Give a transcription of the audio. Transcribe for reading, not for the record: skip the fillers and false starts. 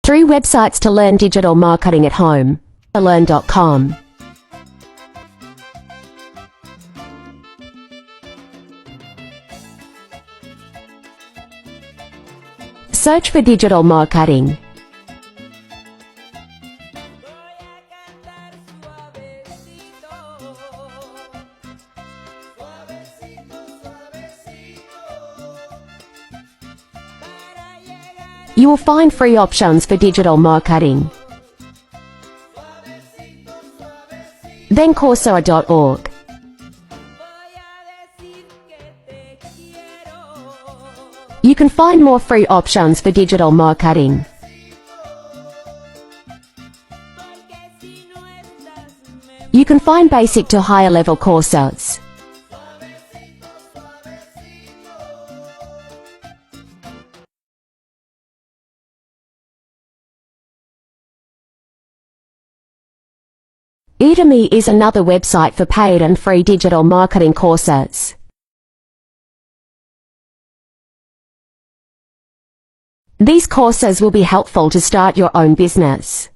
3 websites to learn digital marketing at home. Learn.com. Search for digital marketing. You will find free options for digital marketing. Then Coursera.org. You can find more free options for digital marketing. You can find basic to higher level courses. Udemy is another website for paid and free digital marketing courses. These courses will be helpful to start your own business.